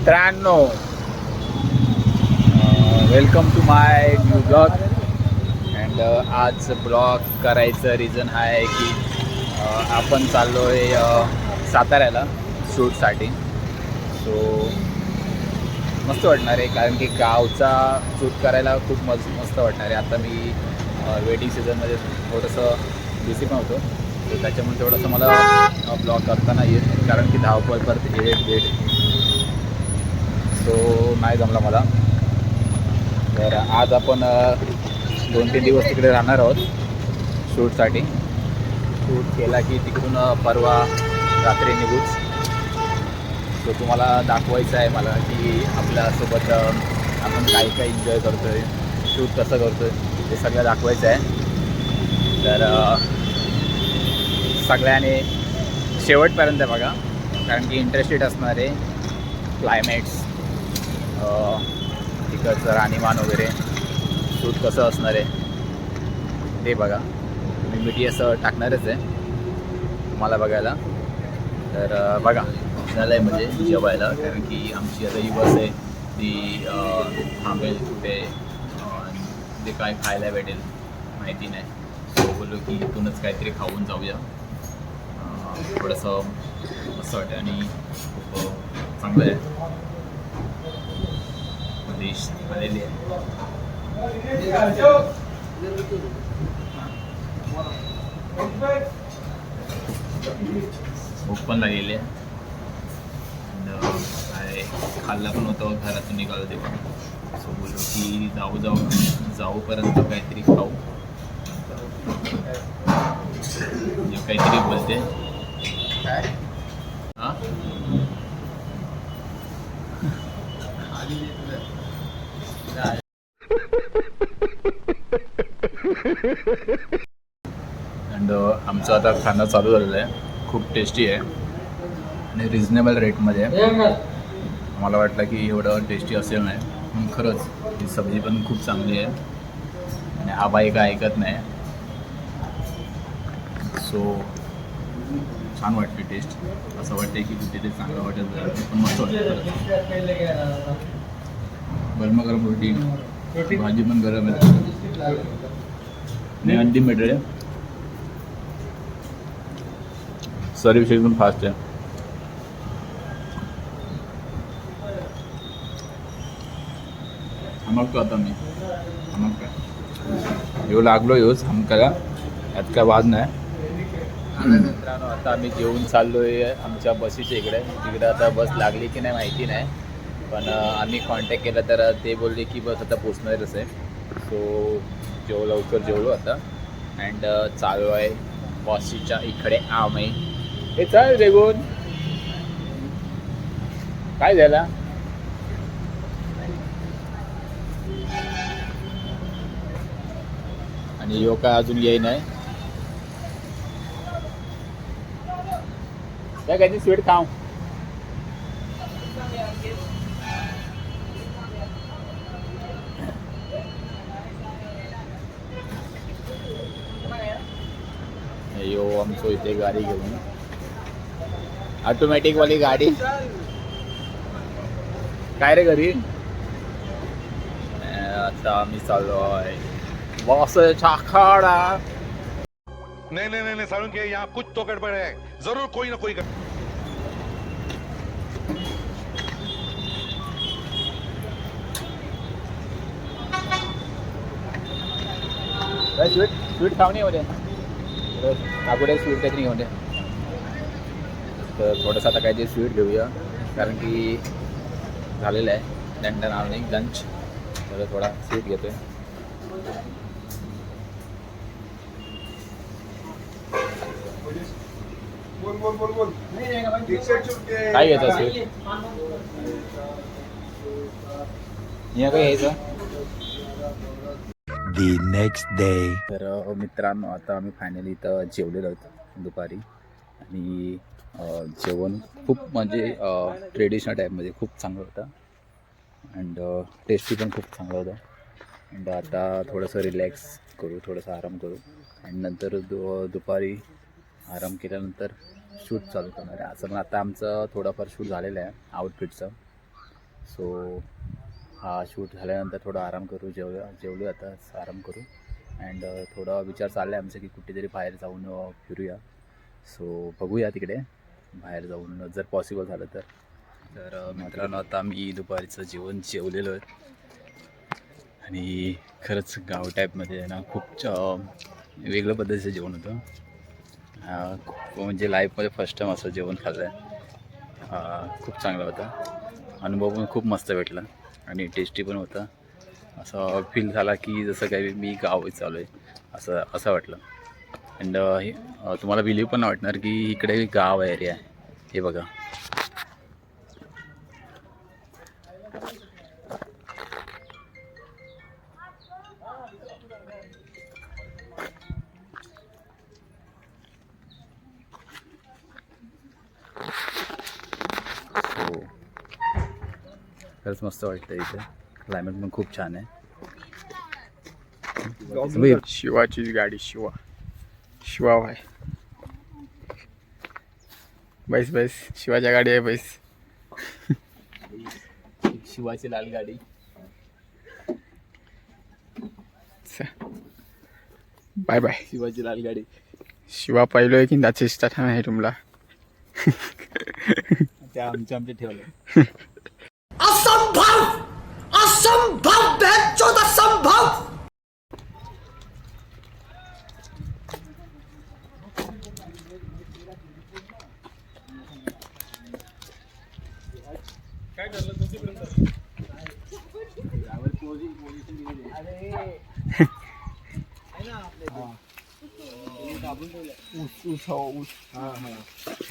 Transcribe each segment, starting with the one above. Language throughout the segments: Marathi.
मित्रांनो, welcome to my new blog. And आज ब्लॉग करायचं रिझन हा आहे की आपण चाललो आहे साताऱ्याला शूटसाठी. सो मस्त वाटणार आहे, कारण की गावचा शूट करायला खूप मस्त वाटणार आहे. आता मी वेडिंग सीझनमध्ये थोडंसं बिझी पण होतो, सो त्याच्यामुळे थोडंसं मला ब्लॉग करताना येत नाही, कारण की धावपळ परत एडिट तो नाही जमला मला. तर आज आपण 2-3 दिवस तिकडे राहणार आहोत शूटसाठी. शूट केला की तिकडून परवा रात्री निघूच. तो तुम्हाला दाखवायचं आहे मला की आपल्यासोबत आपण काय काय एन्जॉय करतो आहे, शूट कसं करतो आहे, ते सगळं दाखवायचं आहे. तर सगळ्यांनी शेवटपर्यंत बघा, कारण की इंटरेस्टेड असणार आहे. क्लायमेट्स, तिकडचं राहणीमान वगैरे, शूट कसं असणार आहे ते बघा. मी BTS टाकणारच आहे तुम्हाला बघायला. तर बघा, झालं आहे म्हणजे जेवायला, कारण की आमची आता ही बस आहे ती थांबेल कुठे, जे काय खायला भेटेल माहिती नाही. सो बोललो की इथूनच काहीतरी खाऊन जाऊया. थोडंसं मस्त वाटतं आणि खूप चांगलं आहे. डिश आलेली आहे, भूक पण लागलेली आहे. काय खाल्ला पण होतं घरातून निघालो तेव्हा. सो बोललो की जाऊपर्यंत काहीतरी खाऊ. म्हणजे काहीतरी बोलते हां. अँड आमचं आता खाणं चालू झालेलं आहे. खूप टेस्टी आहे आणि रिजनेबल रेटमध्ये आहे. मला वाटलं की एवढं टेस्टी असेल नाही, पण खरंच ही सब्जी पण खूप चांगली आहे आणि आबाई काय ऐकत नाही. सो छान वाटते टेस्ट. असं वाटते की कुठे ते चांगलं वाटत, पण मस्त वाटतं. गरमागरम रोटी, भाजी पण गरम आहे आणि अंडी मिळते. सर्विस एकदम फास्ट आहे. हमकतो आता मी काय येऊ लागलो येऊच हमकाला, यात काय वाद नाही. मित्रांनो, आता आम्ही जेवून चाललो आहे आमच्या बसीच्या इकडे. तिकडे आता बस लागली की नाही माहिती नाही, पण आम्ही कॉन्टॅक्ट केला तर ते बोलले की बस आता पोचणारच आहे. सो लवकर जेवलो आता अँड चालू आहे बॉसीच्या इकडे आम्ही. हे चल रेगून, काय झाला? आणि यो काय अजून येई नाही. काय काहीतरी स्वीट खाऊ. यो आमचं इथे गाडी घेऊन, ऑटोमॅटिकवाली गाडी. काय रे घरी? आता आम्ही चाललो आहे बॉसच्या खाडा. नहीं नहीं नहीं सारुण के यहाँ कुछ तो गड़बड़ है, जरूर कोई ना कोई स्वीट खाऊ नये उद्या, काकुडे स्वीट काहीतरी घेऊन द्या. तर थोडंसं आता काहीतरी स्वीट घेऊया, कारण की झालेलं आहे लंडन आणि लंच. तर थोडा स्वीट घेतो आहे. काय घ्यायचं स्वीट? या काय घ्यायचं? The next day. तर मित्रांनो, आता आम्ही फायनली इथं जेवलेलो आहोत दुपारी. आणि जेवण खूप म्हणजे ट्रेडिशनल टाईपमध्ये खूप चांगलं होतं अँड टेस्टी पण खूप चांगलं होतं. अँड आता थोडंसं रिलॅक्स करू, थोडंसं आराम करू आणि नंतर दुपारी आराम केल्यानंतर शूट चालू करणार आहे. असं पण आता आमचं थोडंफार शूट झालेलं आहे आउटफिटचं. सो हा शूट झाल्यानंतर थोडा आराम करू, जेवलो आता आराम करू. अँड थोडा विचार चालला आहे आमचं की कुठेतरी बाहेर जाऊन फिरूया. सो बघूया तिकडे बाहेर जाऊन जर पॉसिबल झालं तर मित्रांनो आता मी दुपारीचं जेवण जेवलेलो आहे आणि खरंच गाव टाईपमध्ये आहे ना खूप वेगळ्या पद्धतीचं जेवण होतं. म्हणजे लाईफमध्ये फर्स्ट टाईम असं जेवण खाल्लं आहे. खूप चांगला होता, अनुभव पण खूप मस्त भेटला आणि टेस्टी पण होता. असं फील झाला की जसं काही मी गाव चालू आहे असं वाटलं. अँड तुम्हाला बिलीव्ह पण वाटणार की इकडे गाव एरिया आहे. हे बघा, खरंच मस्त वाटतं इथे. क्लायमेट पण खूप छान आहे. शिवाचीच गाडी, शिवा भाई. बैस शिवाच्या गाडी आहे, बैस. शिवाची लाल गाडी. Bye bye. शिवाची लाल गाडी. शिवा पहिलोय की त्याचे स्टार्ट आहे तुमला. त्या आमच्या ठेवलं. असंभव असंभव बेचोद असंभव.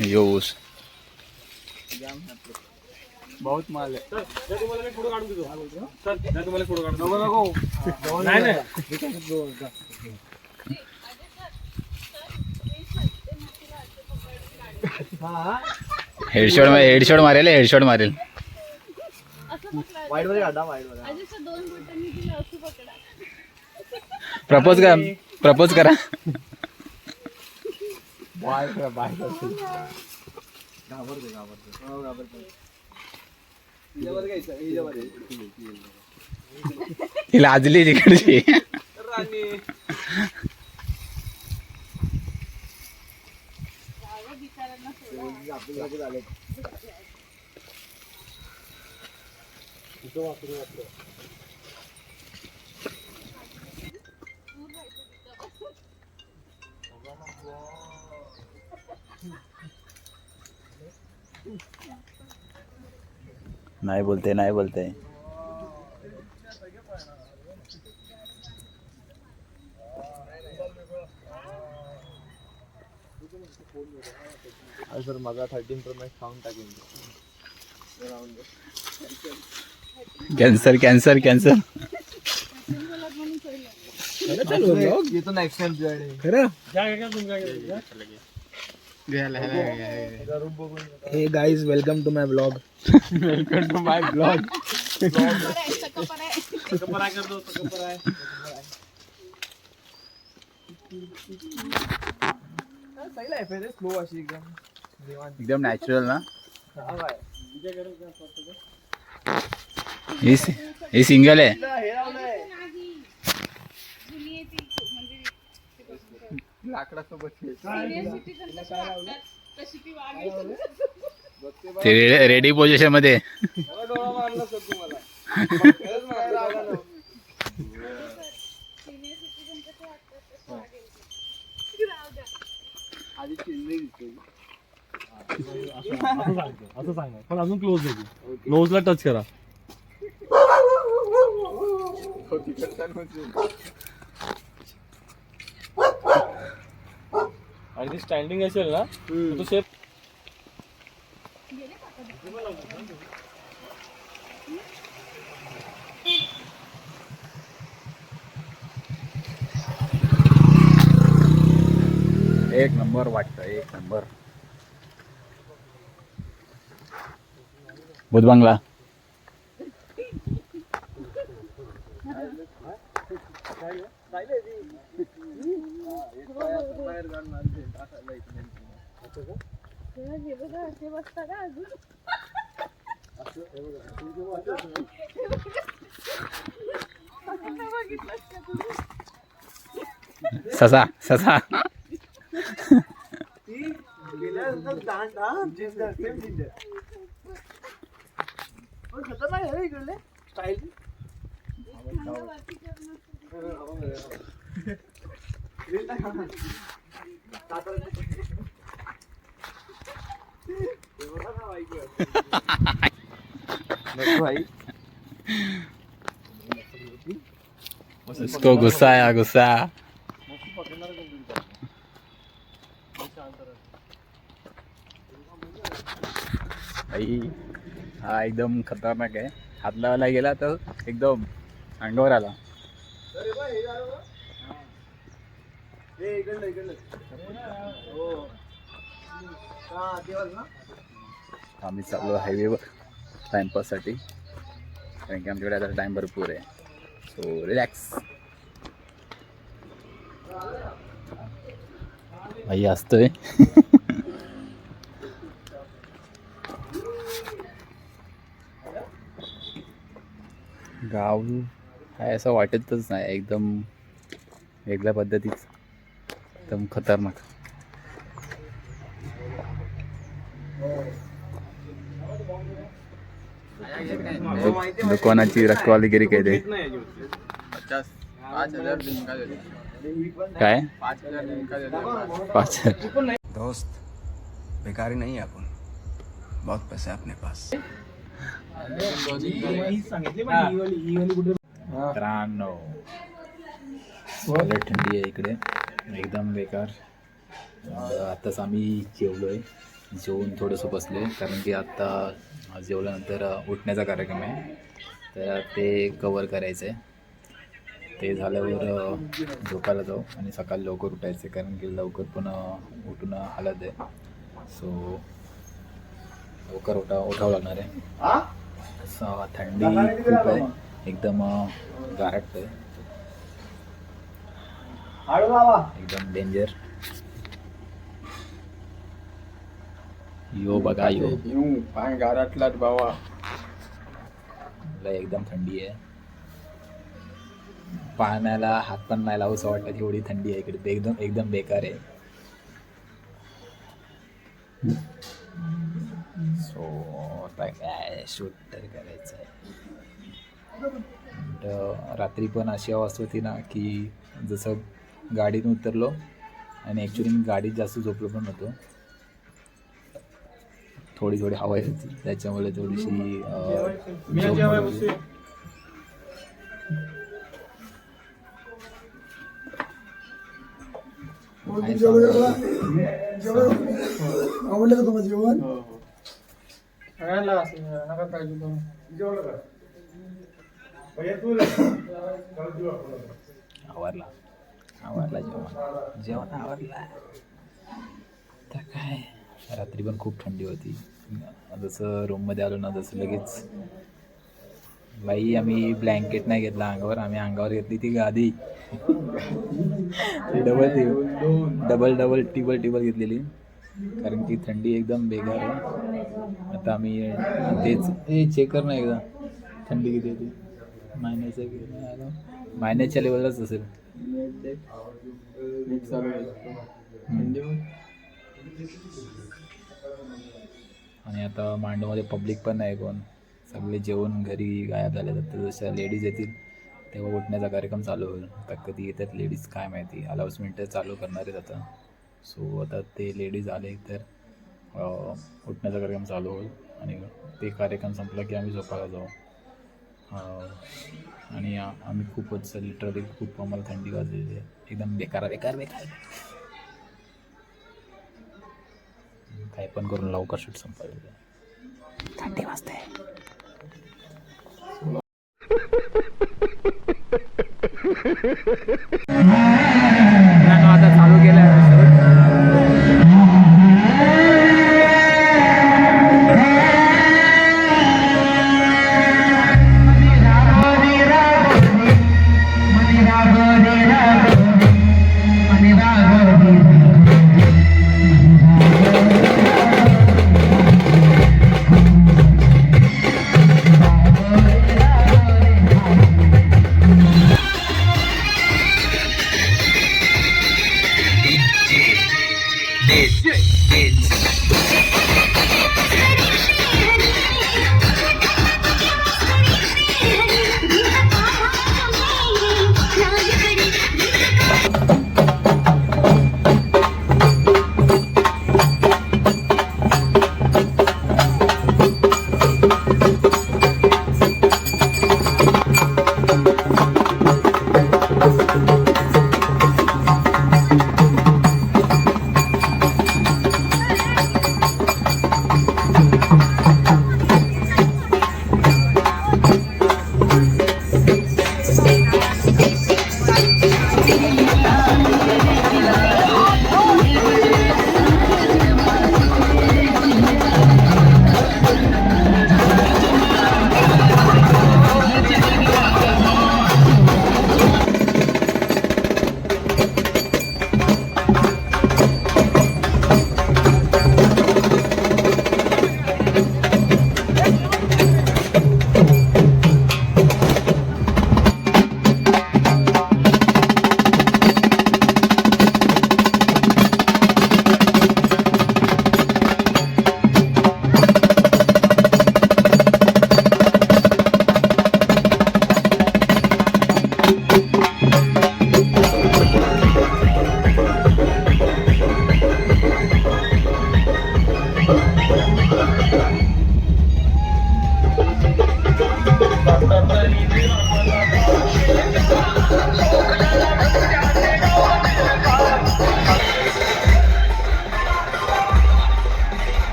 यो ऊस बहुत माल आहे. हेडशॉट मारेल. प्रपोज करा. ही लाजली तिकडची. नाही बोलते. सर माझा 13 Pro Max खाऊन टाकेन. कॅन्सर. येतो नेक्स्ट टाइम तुझ्याकडे. खरं हे guys, welcome to my blog. Slow अशी एकदम नॅचरल ना. ही सिंगल आहे. लाकडासोबत ते रेडी पोझिशन मध्ये. असं सांगा, पण अजून क्लोज होती. नोजला टच करा. आणि ती स्टँडिंग असेल ना तर तो शेप. एक नंबर वाटतं, एक नंबर. भूत बंगला. ससा ससा उसको गुस्सा आया गुस्सा. भाई हा एकदम खतरनाक आहे. हात लावायला गेला तर एकदम अंगावर आला. आम्ही चाललो हायवेवर टाइमपाससाठी, कारण की आमच्याकडे आता टाइम भरपूर आहे. So relax. भाई असतोय. गाव काय असं वाटतच नाही, एकदम वेगळ्या पद्धतीच, एकदम खतरनाक. दुकानाची रखवालीगिरी काय ते काय 5,000. दोस्त बेकारी नहीं है अपन, बहुत पैसे है अपने पास. मित्रांनो थंडी आहे इकडे एकदम बेकार. आत्ताच आम्ही जेवलोय, जेवून थोडंसं बसलोय, कारण की आत्ता जेवल्यानंतर उठण्याचा कार्यक्रम आहे, तर ते कवर करायचं आहे. ते झाल्यावर झोपायला जाऊ आणि सकाळी लवकर उठायचं, कारण की लवकर पण उठून हालत आहे. सो लवकर उठावं लागणार आहे. थंडी खूप आहे, एकदम गारट आहे, एकदम डेंजर. यो बघा यो पाय गारटलात बाबा. एकदम थंडी आहे. पाण्याला हात पण नाही लावूसं वाटतं, एवढी थंडी आहे इकडे. एकदम एकदम बेकार आहे. सो आता काय शूट तर करायचं आहे. रात्री पण अशी अवस्था होती ना की जसं गाडीतून उतरलो आणि ॲक्च्युली मी गाडीत जास्त झोपलो पण नव्हतो. थोडी थोडी हवा येत होती, त्याच्यामुळे थोडीशी आवडलं का तुम्हाला जेवण? आवरला जेवण आवरला. तर काय रात्री पण खूप थंडी होती. जसं रूममध्ये आलो ना, जसं लगेच बाई आम्ही ब्लँकेट नाही घेतला अंगावर, आम्ही अंगावर घेतली ती गादी. डबल टिबल घेतलेली, कारण की थंडी एकदम बेकार आहे. आता आम्ही तेच चेक कर ना एकदा थंडी किती होती. मायनसच्या लेवललाच असेल. आणि आता मांडवमध्ये पब्लिक पण नाही कोण, सगळे जेवण घरी गायब झाले. तर जसं लेडीज येतील तेव्हा उठण्याचा कार्यक्रम चालू होईल. आता कधी येतात लेडीज काय माहिती, अनाउन्समेंट चालू करणार आहेत आता. सो आता ते लेडीज आले तर उठण्याचा कार्यक्रम चालू होईल, आणि ते कार्यक्रम संपला की आम्ही झोपायला जाऊ. आणि आम्ही खूपच लिटरली खूप आम्हाला थंडी वाजलेली आहे, एकदम बेकार. काय पण करून लवकर शूट संपायला, थंडी वाजते. आता चालू केलं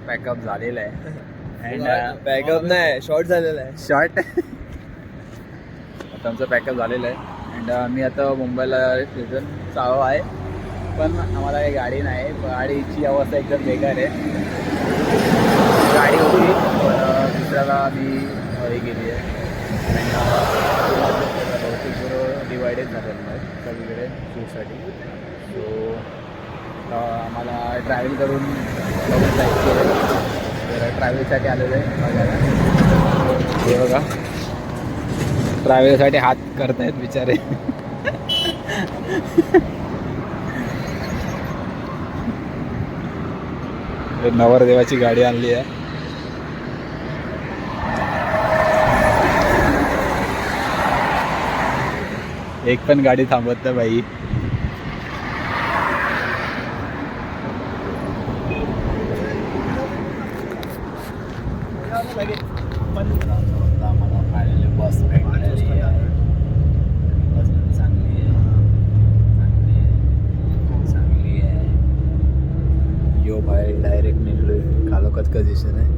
पॅकअप झालेलं आहे अँड बॅकअप नाही शॉर्ट झालेला आहे. शॉर्ट आता आमचं पॅकअप झालेलं आहे अँड मी आता मुंबईला रिटर्न चालू आहे, पण आम्हाला काही गाडी नाही. गाडीची अवस्था एकदम बेकार आहे. गाडी होती पण दुसऱ्याला आम्ही हे गेली आहे बहुतेक बरोबर डिवायडेड झालेलं आहे सगळीकडे शूटसाठी. सो आम्हाला ट्रॅव्हल करून बघून जायचं आहे, तर ट्रॅव्हलसाठी आलेलं आहे बघायला. हे बघा ट्रॅव्हलसाठी हात करतायत बिचारे. नवरदेवाची गाडी आणली आहे. एक पण गाडी थांबवत नाही बाई. आम्हाला फायनली बस भेटलेली आहे. बस चांगली आहे, चांगली आहे. यो बाहेर डायरेक्ट निघलोय. कालोखात कधी दिसत नाही.